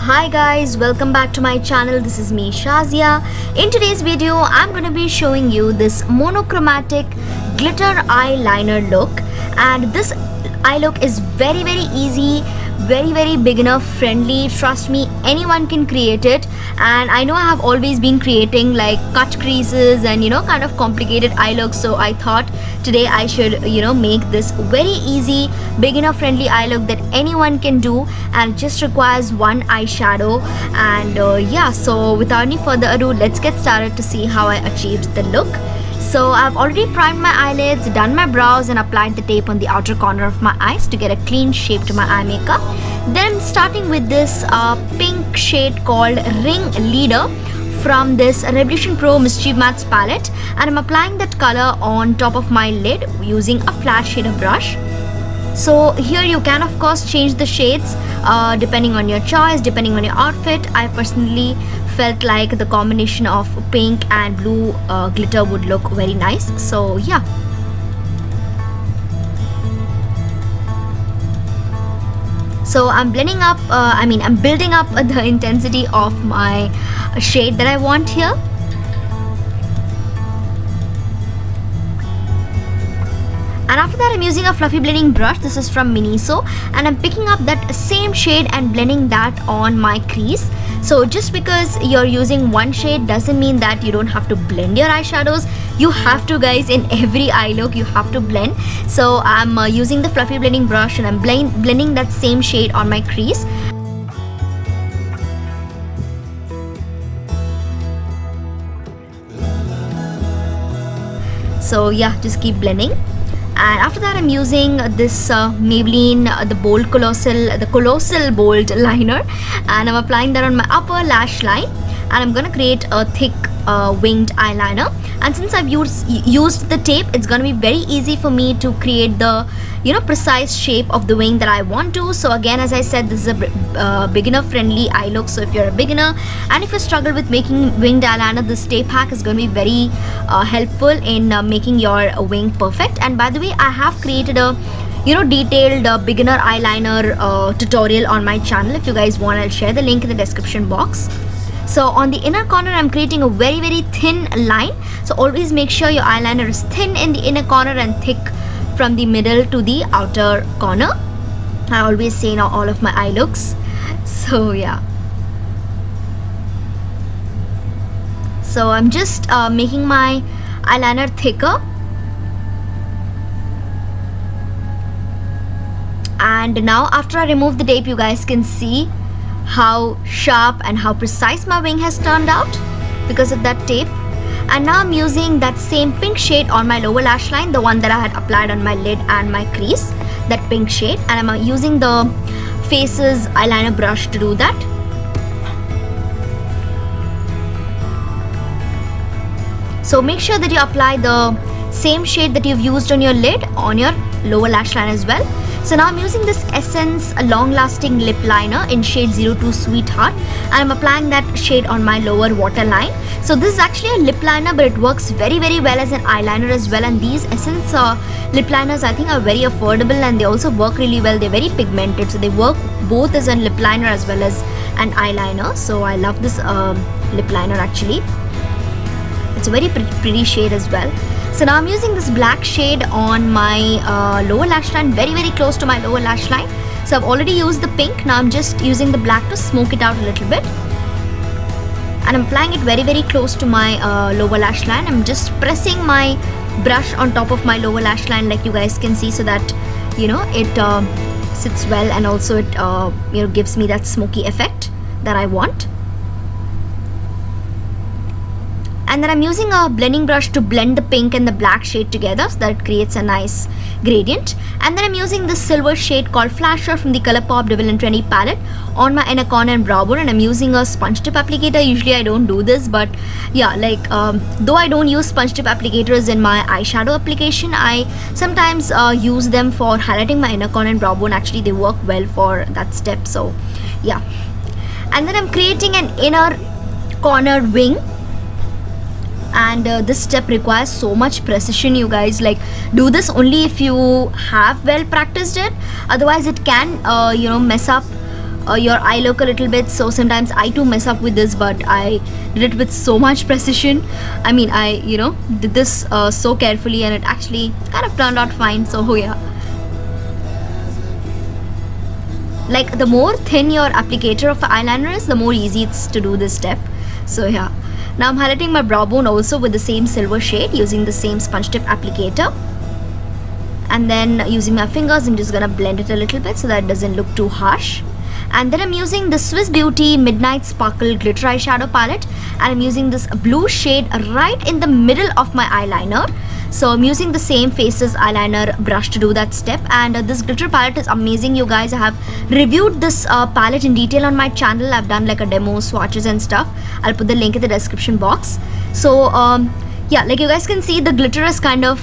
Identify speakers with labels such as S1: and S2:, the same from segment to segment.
S1: Hi guys, welcome back to my channel. This is me, Shazia. In today's video, I'm going to be showing you this monochromatic glitter eyeliner look, and this eye look is very easy, very beginner friendly. Trust me, anyone can create it. And I know I have always been creating like cut creases and kind of complicated eye looks, so I thought today I should make this very easy beginner friendly eye look that anyone can do, and it just requires one eyeshadow. And yeah, so without any further ado, let's get started to see how I achieved the look. So I've already primed my eyelids, done my brows, and applied the tape on the outer corner of my eyes to get a clean shape to my eye makeup. Then starting with this pink shade called Ring Leader from this Revolutionpro Mischief Mattes palette, and I'm applying that color on top of my lid using a flat shader brush. So here you can of course change the shades depending on your choice, depending on your outfit. I personally felt like the combination of pink and blue glitter would look very nice, so yeah. So I'm blending up, I'm building up the intensity of my shade that I want here. And after that, I'm using a fluffy blending brush. This is from Miniso, and I'm picking up that same shade and blending that on my crease. So just because you're using one shade doesn't mean that you don't have to blend your eyeshadows. You have to, guys. In every eye look you have to blend. So I'm using the fluffy blending brush, and I'm blending that same shade on my crease. So yeah, just keep blending. And after that, I'm using this Maybelline the colossal bold liner, and I'm applying that on my upper lash line, and I'm gonna create a thick winged eyeliner. And since I've used the tape, it's gonna be very easy for me to create the precise shape of the wing that I want to. So again, as I said, this is a beginner friendly eye look. So if you're a beginner and if you struggle with making winged eyeliner, this tape hack is going to be very helpful in making your wing perfect. And by the way, I have created a detailed beginner eyeliner tutorial on my channel. If you guys want, I'll share the link in the description box. So on the inner corner, I'm creating a very thin line. So always make sure your eyeliner is thin in the inner corner and thick from the middle to the outer corner. I always say in all of my eye looks. So yeah. So I'm just making my eyeliner thicker. And now after I remove the tape, you guys can see how sharp and how precise my wing has turned out because of that tape. And now I'm using that same pink shade on my lower lash line, the one that I had applied on my lid and my crease, that pink shade, and I'm using the Faces eyeliner brush to do that. So make sure that you apply the same shade that you've used on your lid on your lower lash line as well. So now I'm using this Essence long lasting lip liner in shade 02 Sweetheart, and I'm applying that shade on my lower waterline. So this is actually a lip liner, but it works very well as an eyeliner as well. And these Essence lip liners, I think, are very affordable, and they also work really well. They're very pigmented, so they work both as a lip liner as well as an eyeliner. So I love this lip liner actually. It's a very pretty shade as well. So now I'm using this black shade on my lower lash line, very close to my lower lash line. So I've already used the pink. Now I'm just using the black to smoke it out a little bit, and I'm applying it very close to my lower lash line. I'm just pressing my brush on top of my lower lash line, like you guys can see, so that it sits well, and also it gives me that smoky effect that I want. And then I'm using a blending brush to blend the pink and the black shade together so that it creates a nice gradient. And then I'm using this silver shade called Flasher from the Colourpop Devil in 20 palette on my inner corner and brow bone, and I'm using a sponge tip applicator. Usually I don't do this, but yeah, like though I don't use sponge tip applicators in my eyeshadow application, I sometimes use them for highlighting my inner corner and brow bone. Actually, they work well for that step, so yeah. And then I'm creating an inner corner wing, and this step requires so much precision, you guys. Like, do this only if you have well practiced it, otherwise it can mess up your eye look a little bit. So sometimes I too mess up with this, but I did it with so much precision. I mean, I did this so carefully, and it actually kind of turned out fine. So yeah, like the more thin your applicator of eyeliner is, the more easy it's to do this step. So yeah, now I'm highlighting my brow bone also with the same silver shade using the same sponge tip applicator. And then using my fingers, I'm just gonna blend it a little bit so that it doesn't look too harsh. And then I'm using the Swiss Beauty Midnight Sparkle Glitter Eyeshadow Palette, and I'm using this blue shade right in the middle of my eyeliner. So I'm using the same Faces eyeliner brush to do that step. And this glitter palette is amazing, you guys. I have reviewed this palette in detail on my channel. I've done like a demo, swatches and stuff. I'll put the link in the description box. So yeah, like you guys can see, the glitter is kind of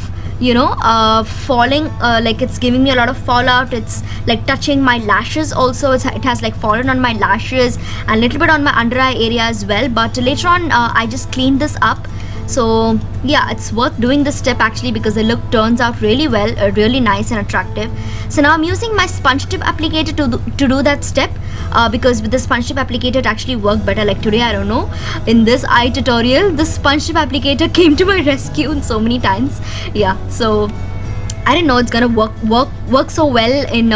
S1: falling, like it's giving me a lot of fallout. It's like touching my lashes also. It has like fallen on my lashes and a little bit on my under eye area as well. But later on I just cleaned this up. So yeah, it's worth doing this step actually, because the look turns out really well, really nice and attractive. So now I'm using my sponge tip applicator to do that step, because with the sponge tip applicator it actually worked better. Like today, I don't know, in this eye tutorial, the sponge tip applicator came to my rescue in so many times. Yeah, so I didn't know it's gonna work so well in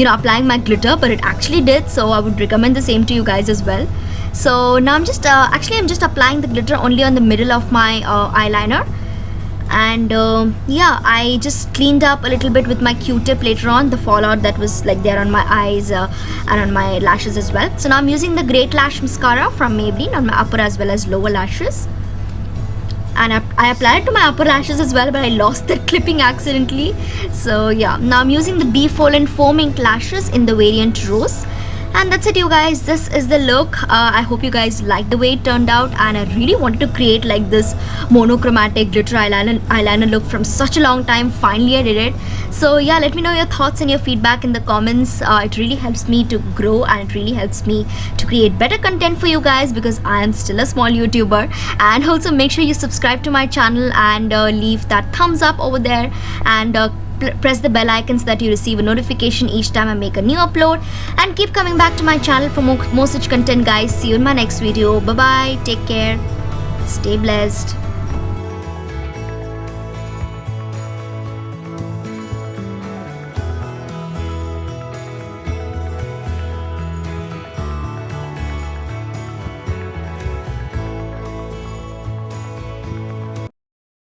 S1: applying my glitter, but it actually did. So I would recommend the same to you guys as well. So now I'm just I'm just applying the glitter only on the middle of my eyeliner. And yeah, I just cleaned up a little bit with my Q-tip later on the fallout that was like there on my eyes and on my lashes as well. So now I'm using the Great Lash Mascara from Maybelline on my upper as well as lower lashes. And I applied it to my upper lashes as well, but I lost the clipping accidentally. So yeah, now I'm using the Bepholan Faux Mink lashes in the variant Rose. And that's it, you guys. This is the look. I hope you guys liked the way it turned out, and I really wanted to create like this monochromatic glitter eyeliner look from such a long time. Finally I did it. So yeah, let me know your thoughts and your feedback in the comments. It really helps me to grow, and it really helps me to create better content for you guys, because I am still a small YouTuber. And also make sure you subscribe to my channel and leave that thumbs up over there, and press the bell icon so that you receive a notification each time I make a new upload. And keep coming back to my channel for more such content, guys. See you in my next video. Bye bye, take care, stay blessed.